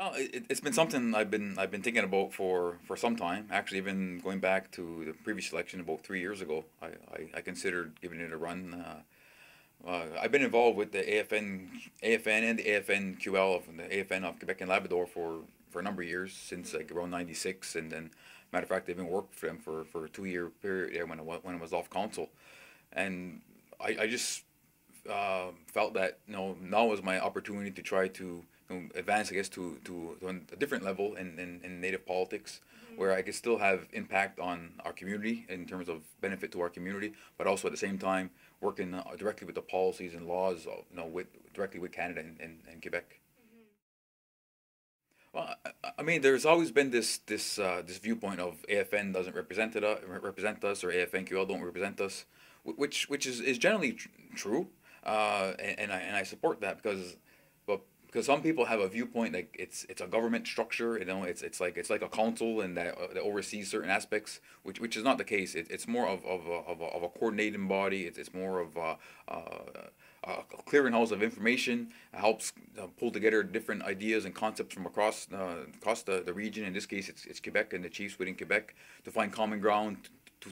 Well, it's been something I've been thinking about for some time. Actually, even going back to the previous election about 3 years ago, I considered giving it a run. I've been involved with the AFN and the AFNQL of the AFN of Quebec and Labrador for a number of years since like around '96, and then matter of fact, I've been working for them for a 2 year period there when I was off council, and I just felt that now was my opportunity to try to advance, I guess, to a different level in Native politics, where I could still have impact on our community in terms of benefit to our community, but also at the same time working directly with the policies and laws, with directly with Canada and Quebec. Well, I mean, there's always been this viewpoint of AFN doesn't represent us, or AFNQL don't represent us, which is generally true, and I support that because some people have a viewpoint like it's a government structure, it's like a council and that oversees certain aspects, which is not the case. It's more of a coordinating body. It's more of a clearinghouse of information, helps pull together different ideas and concepts from across the region. In this case, it's Quebec and the chiefs within Quebec to find common ground to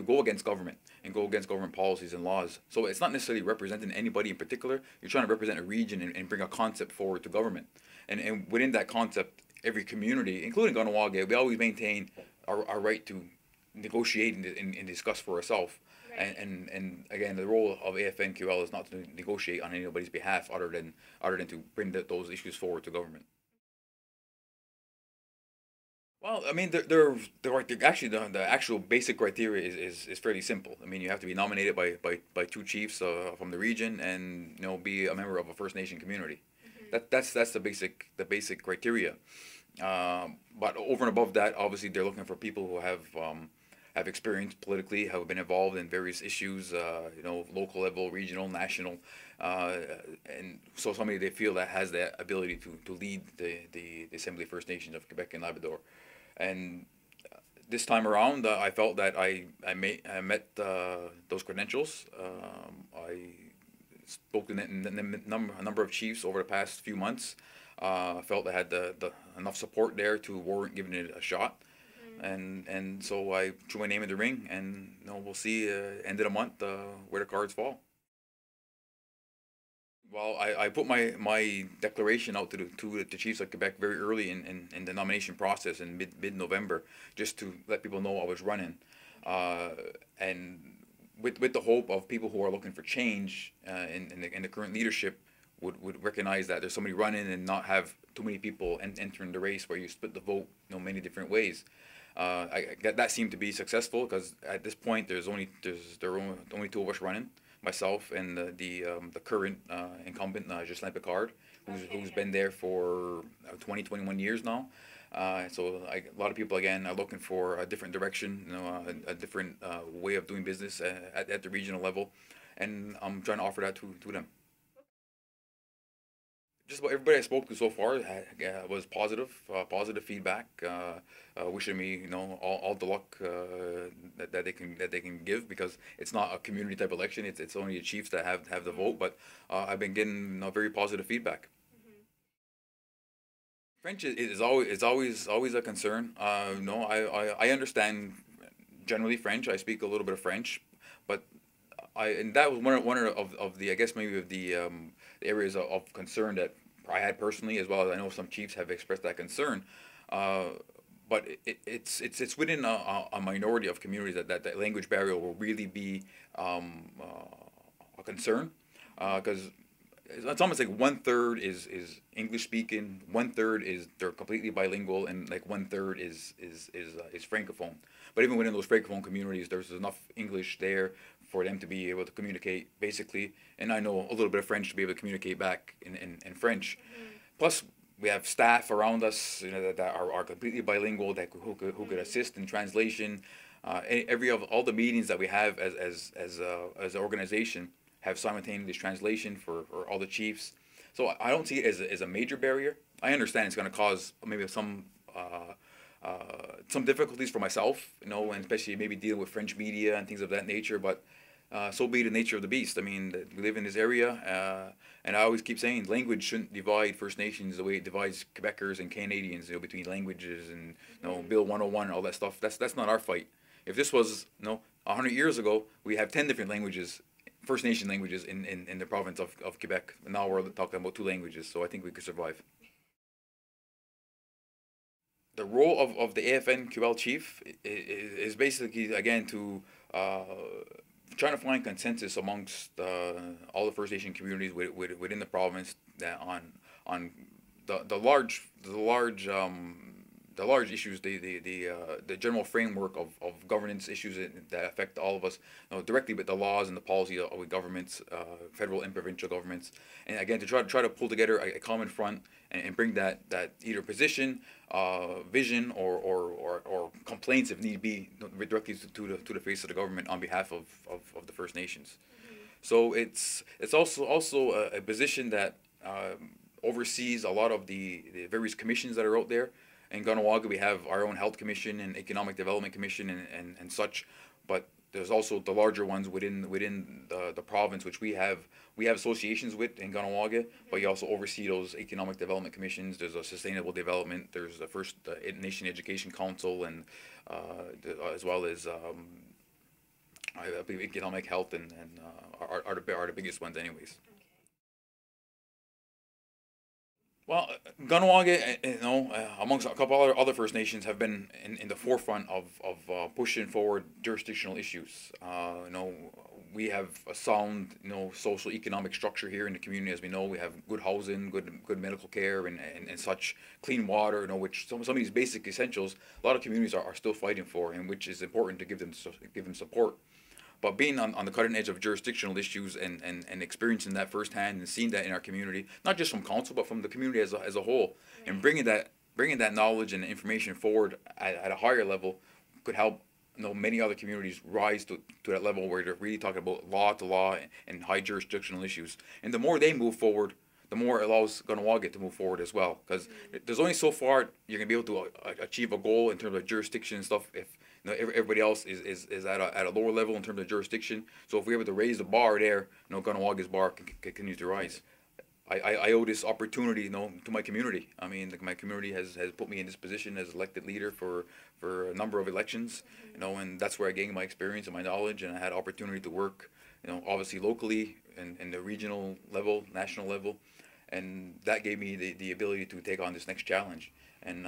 go against government and go against government policies and laws. So it's not necessarily representing anybody in particular. You're trying to represent a region and bring a concept forward to government. And within that concept, every community, including Ganawage, we always maintain our right to negotiate and discuss for ourselves. Right. And again, the role of AFNQL is not to negotiate on anybody's behalf, other than to bring those issues forward to government. Well, I mean, actually the actual basic criteria is fairly simple. I mean, you have to be nominated by two chiefs from the region, and be a member of a First Nation community. That's the basic criteria. But over and above that, obviously they're looking for people who have experience politically, have been involved in various issues, local level, regional, national, uh, and so somebody they feel that has that ability to lead the Assembly of First Nations of Quebec and Labrador. And this time around, I felt that I met those credentials. I spoke to a number of chiefs over the past few months. Felt I had the enough support there to warrant giving it a shot, and so I threw my name in the ring, and we'll see end of the month where the cards fall. Well, I put my declaration out to the Chiefs of Quebec very early in the nomination process in mid November, just to let people know I was running, uh, and with the hope of people who are looking for change in the current leadership would recognize that there's somebody running and not have too many people entering the race where you split the vote many different ways. That seemed to be successful because at this point there are only two of us running, myself and the current incumbent, Jocelyn Picard, who's Okay. been there for 20, 21 years now. So a lot of people again are looking for a different direction, a different way of doing business at the regional level, and I'm trying to offer that to them. Just about everybody I spoke to so far was positive feedback, wishing me all the luck that they can give, because it's not a community type election. It's only the chiefs that have the vote, but I've been getting very positive feedback. French is always a concern. No, I understand generally French. I speak a little bit of French, but and that was one of the, I guess, maybe of the areas of concern that I had personally, as well as I know some chiefs have expressed that concern. Uh, but it's within a minority of communities that language barrier will really be a concern, because it's almost like one third is English speaking, one third is they're completely bilingual, and like one third is francophone. But even within those francophone communities, there's enough English there for them to be able to communicate basically, and I know a little bit of French to be able to communicate back in French. Plus, we have staff around us, that are completely bilingual, who could assist in translation. Every of all the meetings that we have as an organization have simultaneous translation for all the chiefs. So I don't see it as a major barrier. I understand it's going to cause maybe some difficulties for myself, and especially maybe dealing with French media and things of that nature. But so be the nature of the beast. I mean, we live in this area, and I always keep saying language shouldn't divide First Nations the way it divides Quebecers and Canadians, between languages and, Bill 101 and all that stuff. That's not our fight. If this was, 100 years ago, we have 10 different languages, First Nation languages in the province of Quebec. And now we're talking about 2 languages, so I think we could survive. The role of the AFNQL chief is basically, again, to trying to find consensus amongst all the First Nation communities within the province that on the large issues, the general framework of governance issues that affect all of us, directly with the laws and the policy of governments, federal and provincial governments, and again to try to pull together a common front and bring that either position, vision, or complaints if need be directly to the face of the government on behalf of the First Nations. So it's also a position that oversees a lot of the various commissions that are out there. In Kahnawake, we have our own health commission and economic development commission and such, but there's also the larger ones within the province, which we have associations with in Kahnawake, but you also oversee those economic development commissions. There's a sustainable development. There's the First Nation Education Council, and as well as I believe economic health and are the biggest ones, anyways. Well, Kahnawake, amongst a couple other First Nations, have been in the forefront of pushing forward jurisdictional issues. We have a sound, social economic structure here in the community. As we know, we have good housing, good medical care, and such, clean water. Which some of these basic essentials, a lot of communities are still fighting for, and which is important to give them support. But being on the cutting edge of jurisdictional issues and experiencing that firsthand and seeing that in our community, not just from council but from the community as a whole, and bringing that knowledge and information forward at a higher level could help many other communities rise to that level where they're really talking about law to law and high jurisdictional issues. And the more they move forward, the more it allows Kahnawake to move forward as well. Because there's only so far you're gonna be able to achieve a goal in terms of jurisdiction and stuff if everybody else is at a lower level in terms of jurisdiction. So if we're able to raise the bar there, Kahnawake's bar can continue to rise. I owe this opportunity, to my community. I mean, my community has put me in this position as elected leader for a number of elections, and that's where I gained my experience and my knowledge, and I had opportunity to work, obviously locally and the regional level, national level, and that gave me the ability to take on this next challenge. And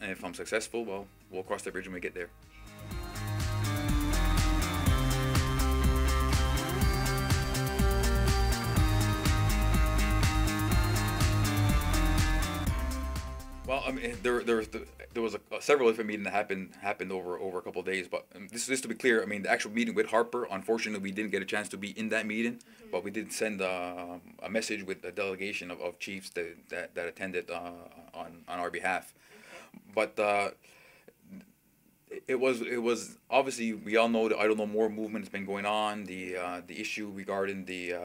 if I'm successful, well, we'll cross the bridge when we get there. Well, I mean, there was several different meetings that happened over a couple of days. But just to be clear, I mean, the actual meeting with Harper, unfortunately, we didn't get a chance to be in that meeting, but we did send a message with a delegation of chiefs that attended on our behalf. But it was obviously, we all know the I Don't Know More movement has been going on. The issue regarding the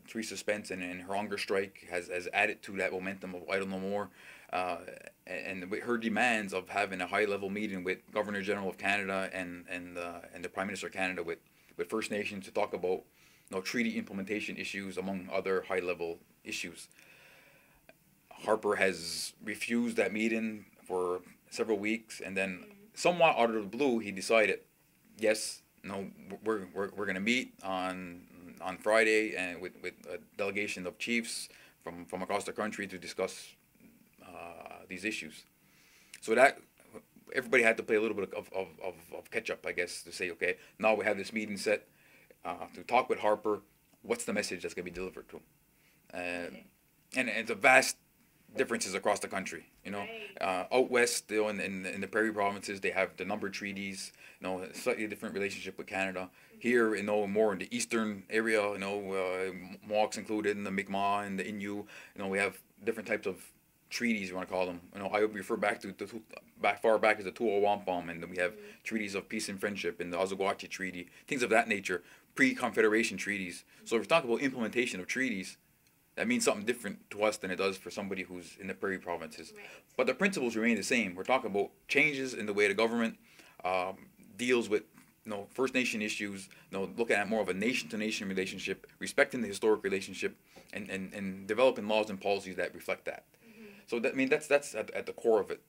Teresa Spence and her hunger strike has added to that momentum of I Don't Know More. And with her demands of having a high-level meeting with Governor General of Canada and the Prime Minister of Canada with First Nations to talk about treaty implementation issues, among other high-level issues. Harper has refused that meeting for several weeks, and then somewhat out of the blue, he decided, yes, we're going to meet on Friday and with a delegation of chiefs from across the country to discuss these issues. So that everybody had to play a little bit of catch up, I guess, to say, okay, now we have this meeting set to talk with Harper. What's the message that's going to be delivered to him? And it's a vast differences across the country. Out west, in the prairie provinces, they have the numbered treaties. A slightly different relationship with Canada. Here, more in the eastern area, Mohawks included, and the Mi'kmaq and the Innu. We have different types of treaties, you want to call them. I would refer back to far back as the Tuo Wampum, and then we have treaties of peace and friendship, and the Ozaguachi Treaty, things of that nature, pre-Confederation treaties. So if we talk about implementation of treaties, that means something different to us than it does for somebody who's in the prairie provinces. Right. But the principles remain the same. We're talking about changes in the way the government deals with First Nation issues, looking at more of a nation-to-nation relationship, respecting the historic relationship, and developing laws and policies that reflect that. So that, I mean, that's at the core of it.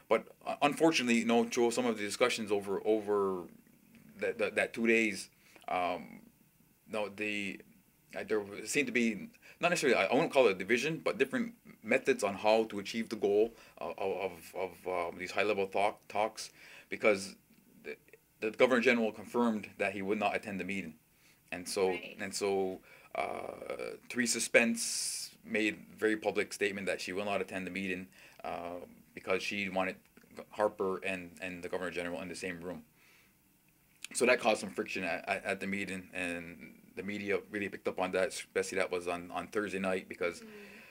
But unfortunately, through some of the discussions over that 2 days, there seemed to be not necessarily, I won't call it a division, but different methods on how to achieve the goal of these high-level talks, because the Governor General confirmed that he would not attend the meeting, and so Right. Teresa Spence made a very public statement that she will not attend the meeting because she wanted Harper and the Governor General in the same room. So that caused some friction at the meeting, and the media really picked up on that, especially that was on Thursday night, because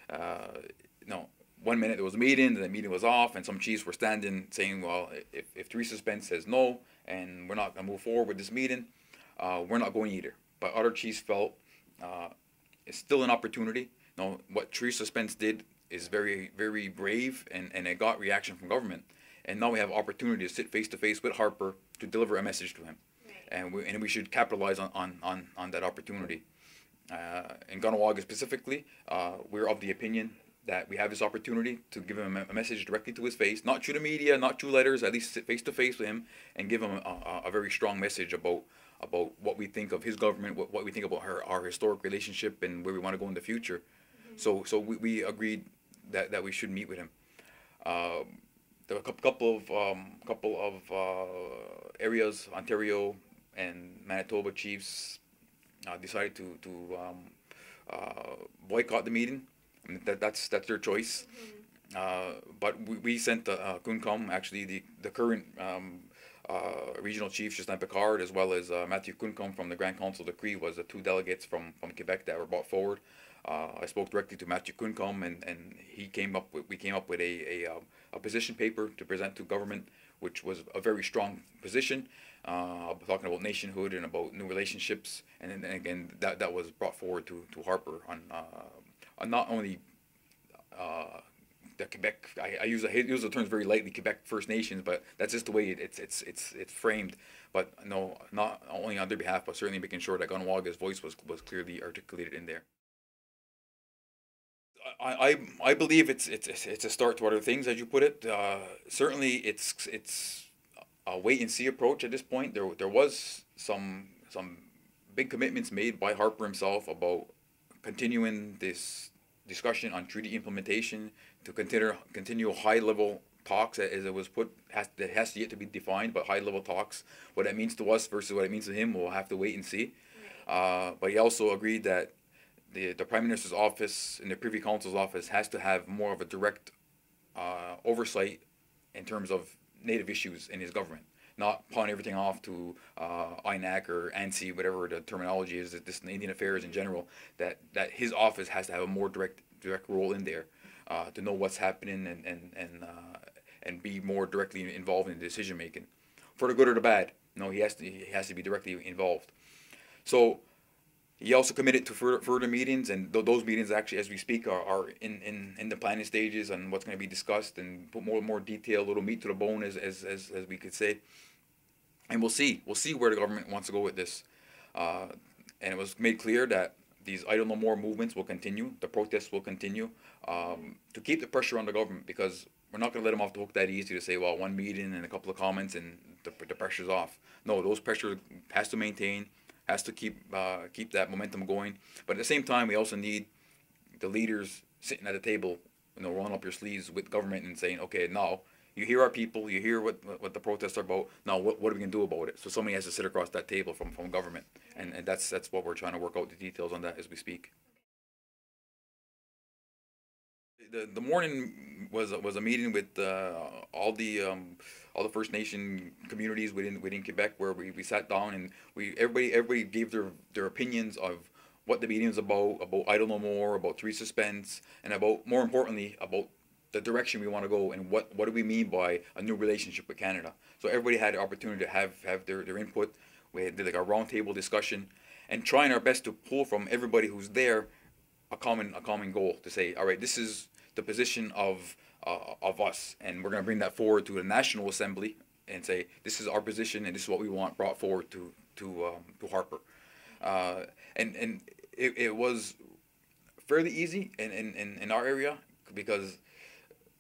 you know, 1 minute there was a meeting, then the meeting was off, and some chiefs were standing saying, well, if Teresa Spence says no, and we're not going to move forward with this meeting, we're not going either. But other chiefs felt it's still an opportunity. What Teresa Spence did is very, very brave, and it got reaction from government. And now we have opportunity to sit face to face with Harper to deliver a message to him. Right. And we should capitalize on that opportunity. In Kahnawake specifically, we're of the opinion that we have this opportunity to give him a message directly to his face, not through the media, not through letters, at least sit face to face with him and give him a very strong message about what we think of his government, what we think about our historic relationship, and where we want to go in the future. So we agreed that we should meet with him. There were a couple of areas, Ontario and Manitoba chiefs decided to boycott the meeting. I mean, that's their choice. But we sent Kuncom, actually the current regional chief, Justin Picard, as well as Matthew Kuncom from the Grand Council of the Cree, was the two delegates from Quebec that were brought forward. I spoke directly to Matthew Kuncom, and we came up with a position paper to present to government, which was a very strong position, talking about nationhood and about new relationships, and then again that was brought forward to Harper on not only the Quebec. I use the terms very lightly, Quebec First Nations, but that's just the way it's framed. But no, not only on their behalf, but certainly making sure that Kahnawak's voice was clearly articulated in there. I believe it's a start to other things, as you put it. Certainly, it's a wait and see approach at this point. There was some big commitments made by Harper himself about continuing this discussion on treaty implementation, to continue high level talks, as it was put, that has yet to be defined, but high level talks. What that means to us versus what it means to him, we'll have to wait and see. But he also agreed that the Prime Minister's office and the Privy Council's office has to have more of a direct oversight in terms of Native issues in his government, not pawn everything off to INAC or ANSI, whatever the terminology is, this Indian Affairs in general, that his office has to have a more direct role in there, to know what's happening and be more directly involved in decision making, for the good or the bad. He has to be directly involved. So he also committed to further meetings, and those meetings actually, as we speak, are in the planning stages, and what's going to be discussed, and put more detail, a little meat to the bone, as we could say. And we'll see where the government wants to go with this. And it was made clear that these Idle No More movements will continue, the protests will continue, to keep the pressure on the government, because we're not going to let them off the hook that easy to say, well, one meeting and a couple of comments and the pressure's off. No, those pressure has to maintain, has to keep that momentum going. But at the same time, we also need the leaders sitting at the table, rolling up your sleeves with government and saying, okay, now you hear our people, you hear what the protests are about. Now, what are we going to do about it? So somebody has to sit across that table from government, and that's what we're trying to work out the details on that as we speak. The morning was a meeting with all the First Nation communities within Quebec, where we sat down, and everybody gave their opinions of what the meeting was about Idle No More, about Teresa Spence, and about, more importantly, about the direction we want to go, and what do we mean by a new relationship with Canada. So everybody had the opportunity to have their input. We did like a roundtable discussion, and trying our best to pull from everybody who's there a common goal, to say, all right, this is the position of us, and we're going to bring that forward to the National Assembly, and say this is our position and this is what we want brought forward to Harper. Uh, and it was fairly easy in our area because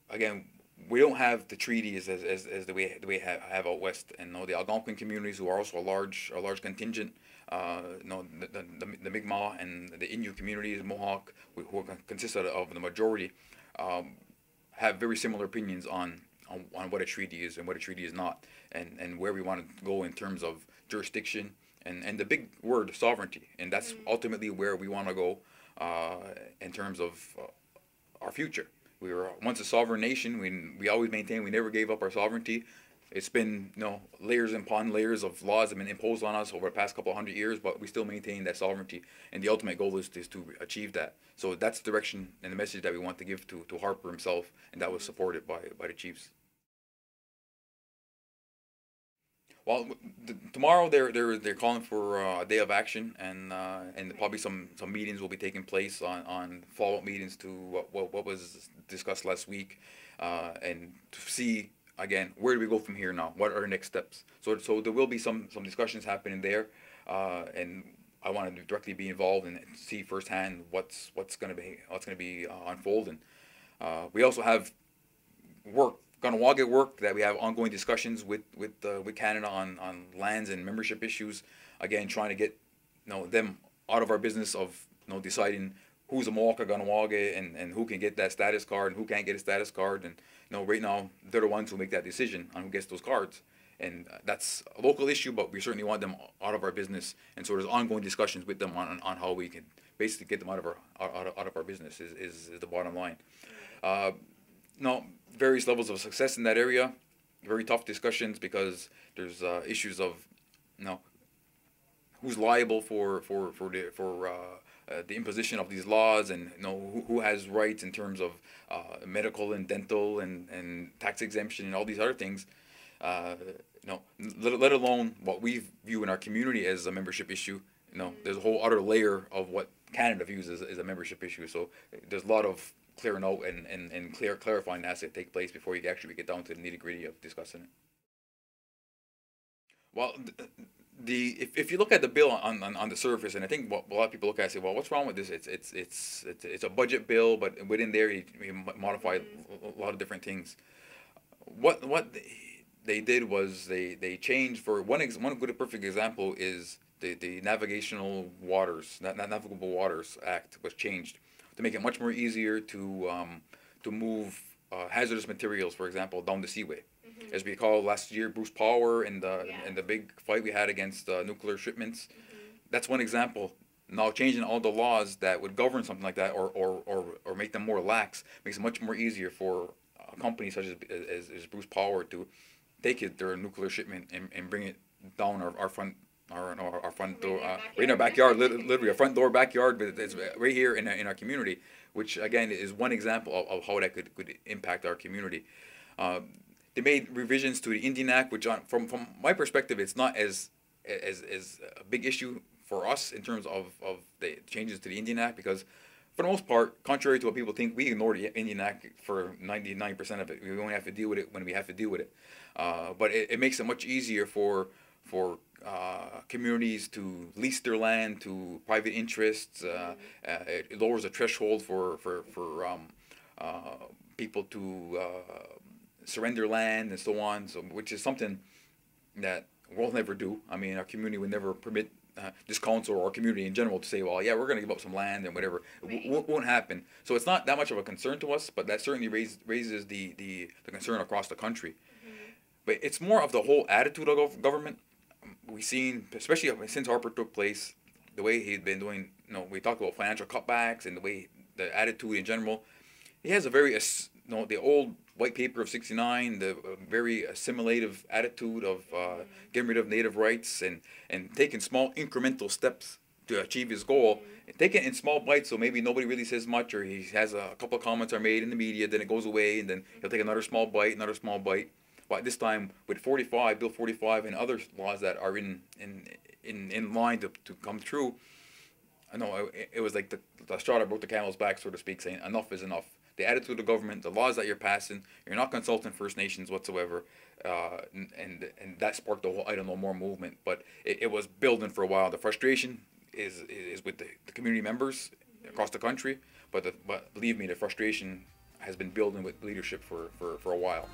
again we don't have the treaties as the way have out west, and you know, the Algonquin communities who are also a large contingent, you know, the Mi'kmaq and the Innu communities, Mohawk, who consist of the majority, um, have very similar opinions on what a treaty is and what a treaty is not, and where we want to go in terms of jurisdiction and the big word sovereignty, and that's ultimately where we want to go uh, in terms of our future. We were once a sovereign nation. We always maintained we never gave up our sovereignty. It's been, you know, layers upon layers of laws have been imposed on us over the past couple of hundred years, but we still maintain that sovereignty. And the ultimate goal is to achieve that. So that's the direction and the message that we want to give to Harper himself, and that was supported by the Chiefs. Well, tomorrow they're calling for a day of action, and probably some meetings will be taking place on follow up meetings to what was discussed last week, and to see again where do we go from here now? What are the next steps? So there will be some discussions happening there, and I want to directly be involved and see firsthand what's going to be unfolding. We also have work, Ganawage work, that we have ongoing discussions with Canada on lands and membership issues. Again, trying to get, you know, them out of our business of, you know, deciding who's a Mohawk or Ganawage, and who can get that status card and who can't get a status card. And you know, right now they're the ones who make that decision on who gets those cards. And that's a local issue, but we certainly want them out of our business. And so there's ongoing discussions with them on how we can basically get them out of our business is the bottom line. Uh, no, various levels of success in that area. Very tough discussions because there's issues of, you know, who's liable for the imposition of these laws, and you know who has rights in terms of medical and dental and tax exemption and all these other things. Uh, you know, let alone what we view in our community as a membership issue. You know, there's a whole other layer of what Canada views as a membership issue. So there's a lot of clearing out and clarifying that has to take place before you actually get down to the nitty gritty of discussing it. Well, if you look at the bill on the surface, and I think what a lot of people look at and say, well, what's wrong with this? It's a budget bill, but within there you modify a lot of different things. What they did was they changed for one good perfect example is the Navigational Waters, Navigable Waters Act was changed to make it much more easier to move hazardous materials, for example, down the seaway. As we recall last year, Bruce Power and the big fight we had against nuclear shipments. That's one example. Now changing all the laws that would govern something like that, or make them more lax, makes it much more easier for a company such as Bruce Power to take their nuclear shipment and bring it down our front. Our front door, right in our backyard, literally a front door backyard, but it's right here in our community, which again is one example of how that could impact our community. Uh, they made revisions to the Indian Act, which from my perspective, it's not as a big issue for us in terms of the changes to the Indian Act, because for the most part, contrary to what people think, we ignore the Indian Act for 99% of it. We only have to deal with it when we have to deal with it. But it makes it much easier for communities to lease their land to private interests. It lowers the threshold for people to surrender land and so on. So, which is something that we'll never do. I mean, our community would never permit this council or our community in general to say, well, yeah, we're going to give up some land and whatever. It won't happen. So it's not that much of a concern to us, but that certainly raises the concern across the country. But it's more of the whole attitude of government. We've seen, especially since Harper took place, the way he's been doing, you know, we talk about financial cutbacks and the attitude in general. He has a very, the old white paper of '69, the very assimilative attitude of getting rid of native rights and taking small incremental steps to achieve his goal. Take it in small bites, so maybe nobody really says much, or he has a couple of comments are made in the media, then it goes away, and then he'll take another small bite. But this time with Bill 45, and other laws that are in line to come through, I know it was like the straw that broke the camel's back, so to speak, saying enough is enough. the attitude of the government, the laws that you're passing. You're not consulting First Nations whatsoever, and that sparked the whole I don't know more movement. But it was building for a while. The frustration is with the community members across the country, but believe me, the frustration has been building with leadership for a while.